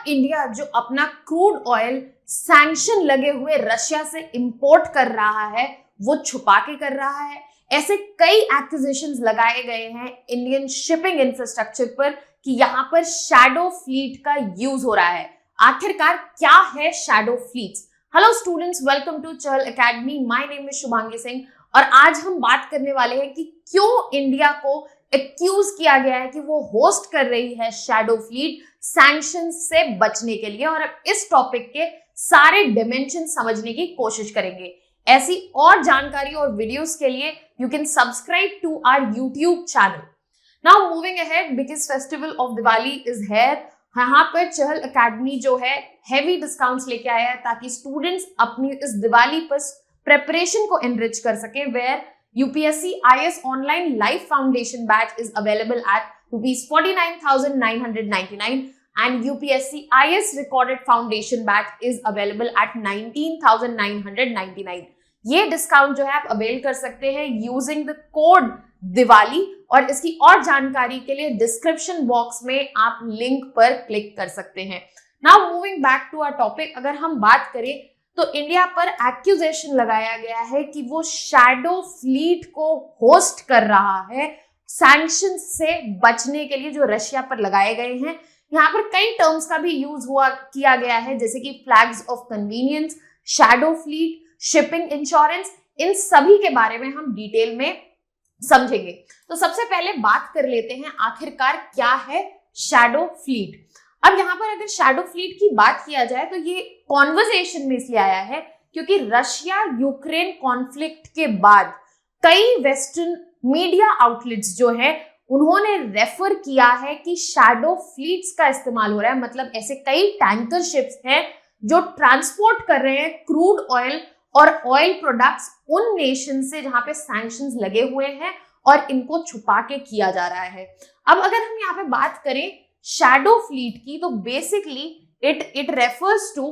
India जो अपना crude oil sanction लगे हुए रशिया से इंपोर्ट कर रहा है वो छुपा के कर रहा है। ऐसे कई एक्विजिशंस लगाए गए हैं इंडियन शिपिंग इंफ्रास्ट्रक्चर पर कि यहाँ पर शैडो फ्लीट का यूज हो रहा है। आखिरकार क्या है shadow fleets? Hello students, welcome to Chahal academy. My name is Shubhangi Singh और आज हम बात करने वाले हैं कि क्यों इंडिया को एक्यूज किया गया है कि वो होस्ट कर रही है शैडो फ्लीट सैंक्शन से बचने के लिए, और अब इस टॉपिक के सारे डिमेंशन समझने की कोशिश करेंगे। ऐसी और जानकारी और वीडियोस के लिए you can subscribe to our YouTube channel. Now moving ahead, biggest festival of Diwali is here. यहाँ पर चहल एकेडमी जो है हेवी डिस्काउंट्स लेके आया है ताकि स्टूडेंट्स अपनी इस दिवाली पर प्रेपरेशन को एनरिच कर सकें। Where UPSC IS online live foundation batch is available at ₹49,999 and UPSC IS recorded foundation batch is available at 19,999। ये डिस्काउंट जो है आप अवेल कर सकते हैं यूजिंग द कोड दिवाली, और इसकी और जानकारी के लिए डिस्क्रिप्शन बॉक्स में आप लिंक पर क्लिक कर सकते हैं। Now moving back to our topic, अगर हम बात करें तो इंडिया पर एक्यूजेशन लगाया गया है कि वो शैडो फ्लीट को होस्ट कर रहा है सैंक्शन से बचने के लिए जो रशिया पर लगाए गए हैं। यहाँ पर कई टर्म्स का भी यूज किया गया है, जैसे कि flags of convenience, shadow fleet, shipping insurance. इन सभी के बारे में हम डिटेल में समझेंगे। तो सबसे पहले बात कर लेते हैं आखिरकार क्या है शैडो फ्लीट। अब यहाँ पर अगर शैडो फ्लीट की बात किया जाए तो ये कॉन्वर्सेशन में इसलिए आया है क्योंकि रशिया यूक्रेन कॉन्फ्लिक्ट के बाद कई वेस्टर्न मीडिया आउटलेट्स जो है उन्होंने रेफर किया है कि शैडो फ्लीट्स का इस्तेमाल हो रहा है। मतलब ऐसे कई टैंकर शिप्स हैं जो ट्रांसपोर्ट कर रहे हैं क्रूड ऑयल और ऑयल प्रोडक्ट्स उन नेशन से जहां पे सैंक्शंस लगे हुए हैं, और इनको छुपा के किया जा रहा है। अब अगर हम यहाँ पे बात करें शैडो फ्लीट की, तो basically it refers to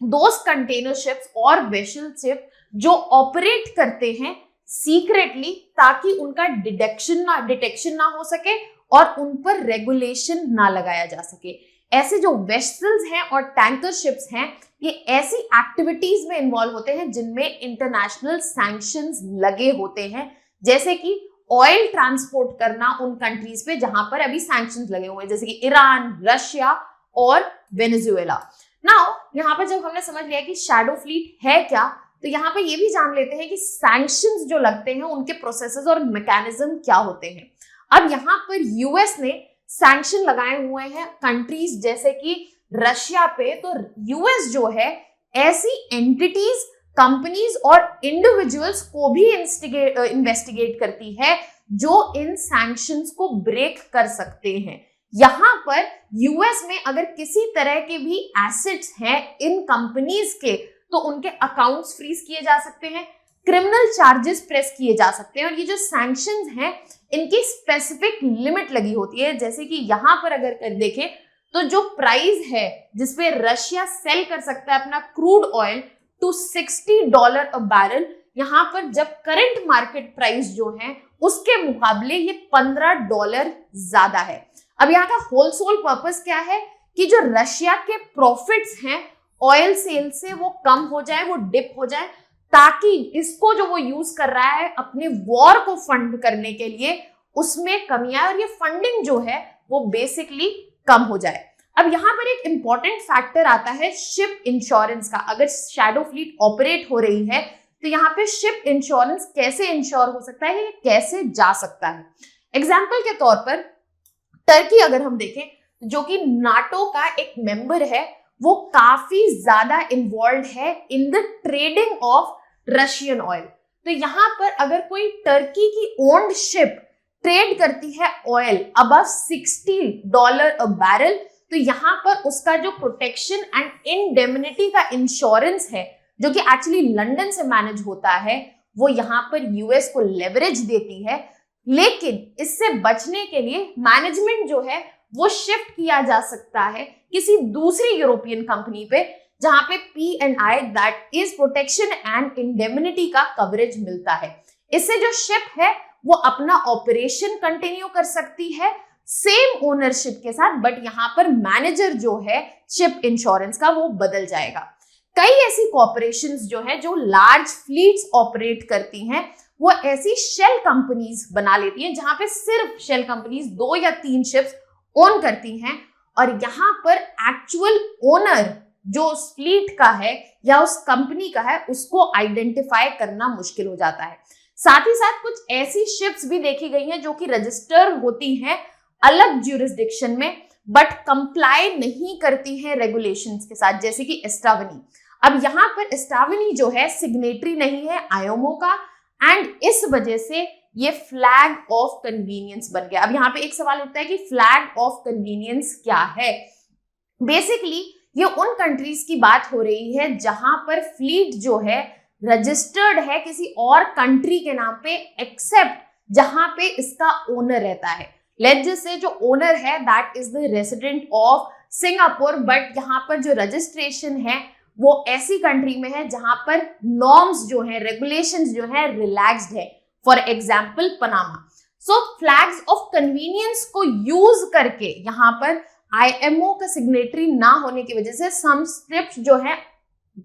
those container ships और वेसल शिप जो ऑपरेट करते हैं सीक्रेटली ताकि उनका डिटेक्शन ना हो सके और उन पर रेगुलेशन ना लगाया जा सके। ऐसे जो वेसल्स हैं और टैंकर शिप्स हैं ये ऐसी एक्टिविटीज में इन्वॉल्व होते हैं जिनमें इंटरनेशनल सैंक्शंस लगे होते हैं, जैसे कि ऑयल ट्रांसपोर्ट करना उन कंट्रीज पे जहां पर अभी सैंक्शंस लगे हुए हैं, जैसे कि ईरान, रशिया और वेनेजुएला। नाउ यहाँ पर जब हमने समझ लिया कि शैडो फ्लीट है क्या, तो यहाँ पे ये भी जान लेते हैं कि सैंक्शंस जो लगते हैं उनके प्रोसेसेस और मैकेनिज्म क्या होते हैं। अब यहाँ पर यूएस ने सैंक्शन लगाए हुए हैं कंट्रीज जैसे कि रशिया पे, तो यूएस जो है ऐसी एंटिटीज, कंपनीज और इंडिविजुअल्स को भी इन्वेस्टिगेट करती है जो इन सैंक्शंस को ब्रेक कर सकते हैं। यहां पर यूएस में अगर किसी तरह के भी एसेट्स हैं इन कंपनीज के तो उनके अकाउंट्स फ्रीज किए जा सकते हैं, क्रिमिनल चार्जेस प्रेस किए जा सकते हैं, और ये जो सैंक्शंस हैं इनकी स्पेसिफिक लिमिट लगी होती है। जैसे कि यहां पर अगर देखें तो जो प्राइस है जिसपे रशिया सेल कर सकता है अपना crude oil to $60 a barrel, यहां पर जब करंट मार्केट प्राइस जो है उसके मुकाबले ये $15 ज्यादा है। अब यहाँ का होलसेल पर्पस क्या है कि जो रशिया के प्रॉफिट्स हैं ऑयल सेल से वो कम हो जाए, वो डिप हो जाए, ताकि इसको जो वो यूज कर रहा है अपने वॉर को फंड करने के लिए उसमें कमी आए और ये फंडिंग जो है वो बेसिकली कम हो जाए। अब यहाँ पर एक इंपॉर्टेंट फैक्टर आता है शिप इंश्योरेंस का। अगर शैडो फ्लीट ऑपरेट हो रही है तो यहाँ पे शिप इंश्योरेंस कैसे इंश्योर हो सकता है, कैसे जा सकता है। एग्जाम्पल के तौर पर टर्की अगर हम देखें जो कि नाटो का एक मेंबर है, वो काफी ज्यादा इन्वॉल्व है in the trading of Russian oil. तो यहाँ पर अगर कोई टर्की की ओन्ड शिप ट्रेड करती है ऑयल अबव $60 अ बैरल, तो यहाँ पर उसका जो प्रोटेक्शन एंड इंडेमनिटी का इंश्योरेंस है जो कि एक्चुअली लंदन से मैनेज होता है, वो यहाँ पर यूएस को लेवरेज देती है। लेकिन इससे बचने के लिए मैनेजमेंट जो है वो शिफ्ट किया जा सकता है किसी दूसरी यूरोपियन कंपनी पे जहां पे P&I that is protection and indemnity का कवरेज मिलता है। इससे जो शिप है वो अपना ऑपरेशन कंटिन्यू कर सकती है, सेम ओनरशिप के साथ, बट यहाँ पर मैनेजर जो है शिप इंश्योरेंस का वो बदल जाएगा। कई ऐसी कॉर्पोरेशंस जो है जो लार्ज फ्लीट्स ऑपरेट करती हैं, वो ऐसी शेल कंपनीज बना लेती हैं जहां पे सिर्फ शेल कंपनीज 2 या 3 शिप्स ओन करती हैं, और यहाँ पर एक्चुअल ओनर जो उस फ्लीट का है या उस कंपनी का है उसको आइडेंटिफाई करना मुश्किल हो जाता है। साथ ही साथ कुछ ऐसी शिप्स भी देखी गई हैं जो कि रजिस्टर होती हैं अलग ज्यूरिसडिक्शन में, बट कंप्लाई नहीं करती हैं रेगुलेशंस के साथ, जैसे कि एस्टावनी। अब यहाँ पर एस्टावनी जो है सिग्नेटरी नहीं है आईएमओ का, एंड इस वजह से ये फ्लैग ऑफ कन्वीनियंस बन गया। अब यहाँ पे एक सवाल उठता है कि फ्लैग ऑफ कन्वीनियंस क्या है। बेसिकली ये उन कंट्रीज की बात हो रही है जहां पर फ्लीट जो है रजिस्टर्ड है किसी और कंट्री के नाम पे, एक्सेप्ट जहां पे इसका ओनर रहता है। लेट्स जस्ट से जो ओनर है that is the resident of Singapore, but यहाँ पर जो रजिस्ट्रेशन है वो ऐसी कंट्री में है जहां पर नॉर्म्स जो है, रेगुलेशंस जो है रिलैक्स्ड है, for example Panama. So flags of convenience को यूज करके यहाँ पर आईएमओ का सिग्नेटरी ना होने की वजह से सम शिप्स जो है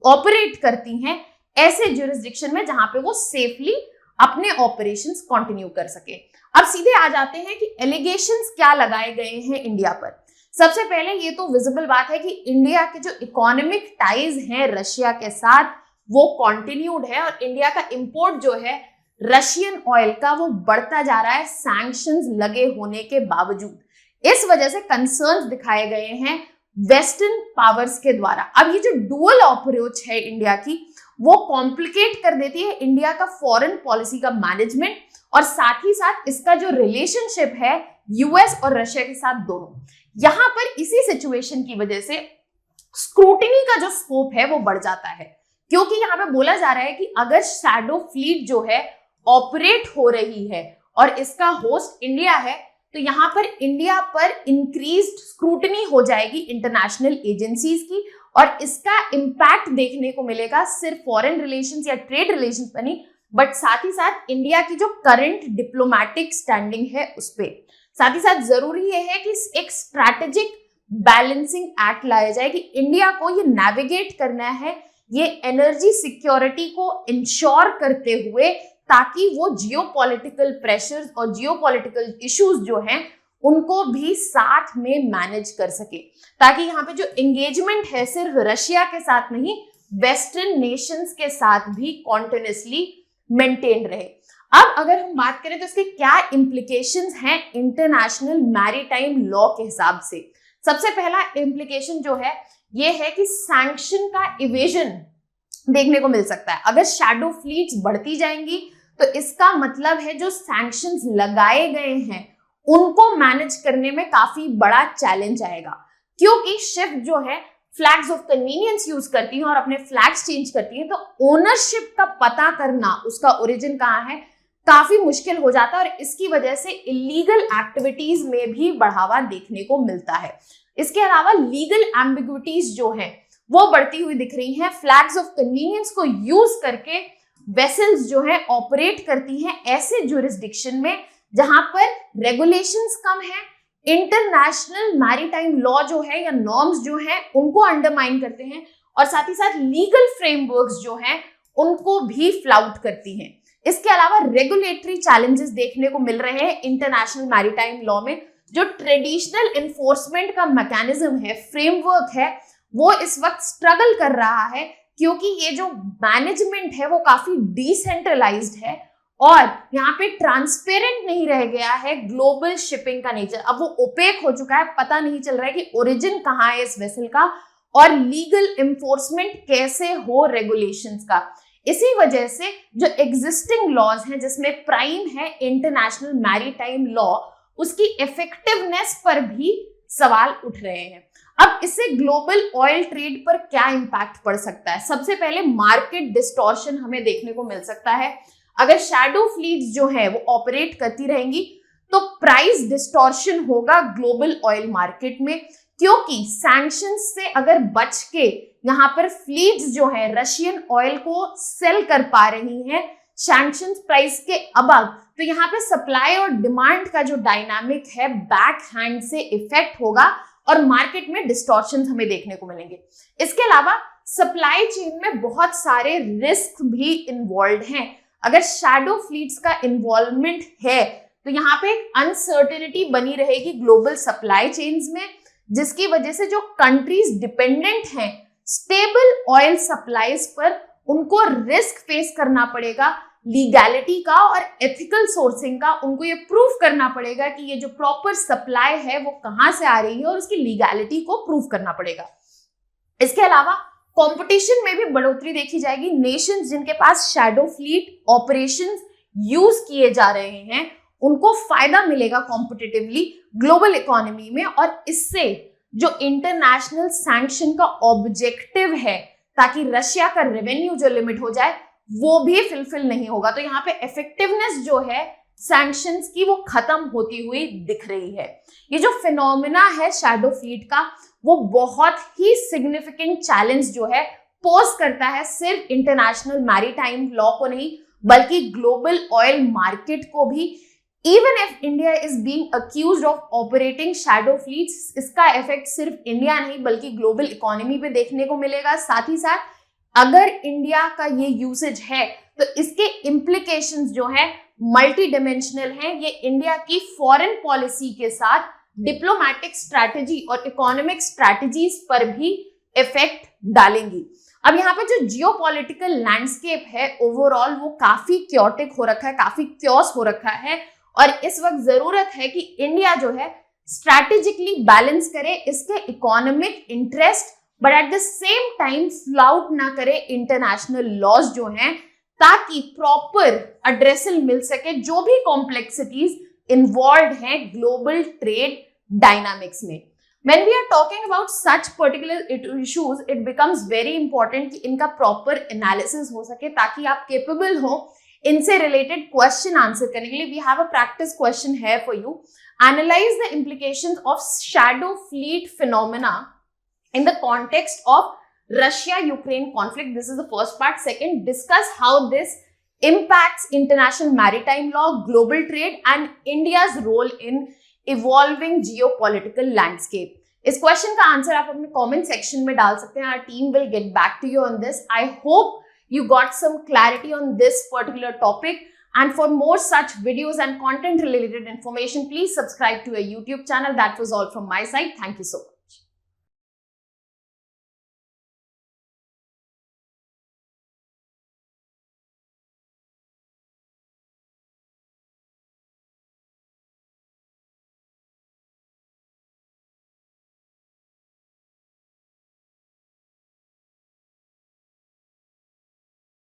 ऑपरेट करती हैं ऐसे ज्यूरिसडिक्शन में जहां पे वो सेफली अपने ऑपरेशंस कंटिन्यू कर सके। अब सीधे आ जाते हैं कि एलिगेशंस क्या लगाए गए हैं इंडिया पर। सबसे पहले ये तो विजिबल बात है कि इंडिया के जो इकोनॉमिक टाइज हैं रशिया के साथ वो कंटिन्यूड है, और इंडिया का इंपोर्ट जो है रशियन ऑयल का वो बढ़ता जा रहा है सैंक्शंस लगे होने के बावजूद। इस वजह से कंसर्न्स दिखाए गए हैं वेस्टर्न पावर्स के द्वारा। अब ये जो डुअल अप्रोच है इंडिया की, वो कॉम्प्लिकेट कर देती है इंडिया का फॉरेन पॉलिसी का मैनेजमेंट, और साथ ही साथ इसका जो रिलेशनशिप है यूएस और रशिया के साथ दोनों। यहां पर इसी सिचुएशन की वजह से स्क्रूटिनी का जो स्कोप है वो बढ़ जाता है, क्योंकि यहां पे बोला जा रहा है कि अगर शैडो फ्लीट जो है ऑपरेट हो रही है और इसका होस्ट इंडिया है, तो यहां पर इंडिया पर इंक्रीज्ड स्क्रूटनी हो जाएगी इंटरनेशनल एजेंसीज की, और इसका इंपैक्ट देखने को मिलेगा सिर्फ फॉरेन रिलेशंस या ट्रेड रिलेशंस पर नहीं, बट साथ ही साथ इंडिया की जो करंट डिप्लोमेटिक स्टैंडिंग है उस पर। साथ ही साथ जरूरी ये है कि एक स्ट्रैटेजिक बैलेंसिंग एक्ट लाया जाए कि इंडिया को ये नेविगेट करना है ये एनर्जी सिक्योरिटी को इंश्योर करते हुए, ताकि वो जियोपॉलिटिकल प्रेशर्स और जियोपॉलिटिकल इश्यूज जो हैं उनको भी साथ में मैनेज कर सके, ताकि यहाँ पे जो एंगेजमेंट है सिर्फ रशिया के साथ नहीं, वेस्टर्न नेशंस के साथ भी कॉन्टिन्यूसली मेंटेन रहे। अब अगर हम बात करें तो इसके क्या इम्प्लीकेशंस हैं इंटरनेशनल मैरीटाइम लॉ के हिसाब से। सबसे पहला इम्प्लीकेशन जो है ये है कि सैंक्शन का इवेजन देखने को मिल सकता है। अगर शैडो फ्लीट्स बढ़ती जाएंगी तो इसका मतलब है जो सैंक्शंस लगाए गए हैं उनको मैनेज करने में काफी बड़ा चैलेंज आएगा, क्योंकि शिप जो है फ्लैग्स ऑफ कन्वीनियंस यूज करती हैं और अपने फ्लैग्स चेंज करती हैं, तो ओनरशिप का पता करना, उसका ओरिजिन कहाँ है, काफी मुश्किल हो जाता है, और इसकी वजह से इलीगल एक्टिविटीज में भी बढ़ावा देखने को मिलता है। इसके अलावा लीगल एम्बिग्विटीज जो हैं वो बढ़ती हुई दिख रही हैं। फ्लैग्स ऑफ कन्वीनियंस को यूज करके वेसल्स जो है ऑपरेट करती हैं ऐसे ज्यूरिसडिक्शन में जहां पर रेगुलेशंस कम है, इंटरनेशनल मैरीटाइम लॉ जो है या नॉर्म्स जो है उनको अंडरमाइन करते हैं, और साथ ही साथ लीगल फ्रेमवर्क्स जो हैं उनको भी फ्लाउट करती हैं। इसके अलावा रेगुलेटरी चैलेंजेस देखने को मिल रहे हैं इंटरनेशनल मैरीटाइम लॉ में। जो ट्रेडिशनल एनफोर्समेंट का मैकेनिज्म है, फ्रेमवर्क है, वो इस वक्त स्ट्रगल कर रहा है, क्योंकि ये जो मैनेजमेंट है वो काफी डिसेंट्रलाइज्ड है और यहाँ पे ट्रांसपेरेंट नहीं रह गया है ग्लोबल शिपिंग का नेचर। अब वो ओपेक हो चुका है, पता नहीं चल रहा है कि ओरिजिन कहाँ है इस वेसल का और लीगल एनफोर्समेंट कैसे हो रेगुलेशंस का। इसी वजह से जो एग्जिस्टिंग लॉज हैं जिसमें प्राइम है इंटरनेशनल मैरीटाइम लॉ, उसकी इफेक्टिवनेस पर भी सवाल उठ रहे हैं। अब इससे ग्लोबल ऑयल ट्रेड पर क्या इंपैक्ट पड़ सकता है? सबसे पहले मार्केट डिस्टॉर्शन हमें देखने को मिल सकता है। अगर शैडो फ्लीट्स जो है वो ऑपरेट करती रहेंगी तो प्राइस डिस्टॉर्शन होगा ग्लोबल ऑयल मार्केट में, क्योंकि सैंक्शंस से अगर बच के यहाँ पर फ्लीट्स जो है रशियन ऑयल को सेल कर पा रही हैं सैंक्शंस प्राइस के अबव, तो यहाँ पे सप्लाई और डिमांड का जो डायनामिक है बैक हैंड से इफेक्ट होगा और मार्केट में डिस्टॉर्शंस हमें देखने को मिलेंगे। इसके अलावा सप्लाई चेन में बहुत सारे रिस्क भी इन्वॉल्व हैं। अगर शैडो फ्लीट्स का इन्वॉल्वमेंट है तो यहाँ पे एक अनसर्टेनिटी बनी रहेगी ग्लोबल सप्लाई चेन्स में, जिसकी वजह से जो कंट्रीज डिपेंडेंट हैं स्टेबल ऑयल सप्लाईज पर, उनको रिस्क फेस करना पड़ेगा लीगैलिटी का और एथिकल सोर्सिंग का। उनको ये प्रूफ करना पड़ेगा कि ये जो प्रॉपर सप्लाई है वो कहाँ से आ रही है और उसकी लीगैलिटी को प्रूफ करना पड़ेगा। इसके अलावा कंपटीशन में भी बढ़ोतरी देखी जाएगी। नेशंस जिनके पास शैडो फ्लीट ऑपरेशंस यूज किए जा रहे हैं उनको फायदा मिलेगा कॉम्पिटिटिवली ग्लोबल इकोनॉमी में, और इससे जो इंटरनेशनल सैंक्शन का ऑब्जेक्टिव है ताकि रशिया का रेवेन्यू जो लिमिट हो जाए वो भी फुलफिल नहीं होगा। तो यहाँ पे इफेक्टिवनेस जो है सैंक्शंस की वो खत्म होती हुई दिख रही है। ये जो फिनोमिना है शैडो फ्लीट का वो बहुत ही सिग्निफिकेंट चैलेंज जो है पोज करता है, सिर्फ इंटरनेशनल मैरीटाइम लॉ को नहीं बल्कि ग्लोबल ऑयल मार्केट को भी। Even if India is being accused of operating shadow fleets, इसका इफेक्ट सिर्फ इंडिया नहीं बल्कि ग्लोबल इकोनॉमी पे देखने को मिलेगा। साथ ही साथ अगर इंडिया का ये यूसेज है तो इसके इम्प्लीकेशंस जो है मल्टी डिमेंशनल हैं। ये इंडिया की फॉरेन पॉलिसी के साथ डिप्लोमेटिक स्ट्रैटेजी और इकोनॉमिक स्ट्रैटेजीज पर भी इफेक्ट डालेंगी। अब यहाँ पे जो जियोपॉलिटिकल लैंडस्केप है ओवरऑल वो काफी क्योटिक हो रखा है, काफी क्योस हो रखा है, और इस वक्त जरूरत है कि इंडिया जो है स्ट्रैटेजिकली बैलेंस करे इसके economic interest, but at the same time flout ना करे इंटरनेशनल लॉज जो हैं, ताकि प्रॉपर एड्रेसल मिल सके जो भी कॉम्प्लेक्सिटीज इन्वॉल्व हैं ग्लोबल ट्रेड डायनामिक्स में। When we are talking about such particular issues, it becomes very important कि इनका proper analysis हो सके ताकि आप capable हो इनसे related question answer करने के लिए। We have a practice question here for you. Analyze the implications of shadow fleet phenomena in the context of Russia-Ukraine conflict. This is the first part. Second, discuss how this impacts international maritime law, global trade, and India's role in evolving geopolitical landscape. इस question का answer आप अपने comment section में डाल सकते हैं। Our team will get back to you on this. I hope you got some clarity on this particular topic. And for more such videos and content related information, please subscribe to our YouTube channel. That was all from my side. Thank you so much.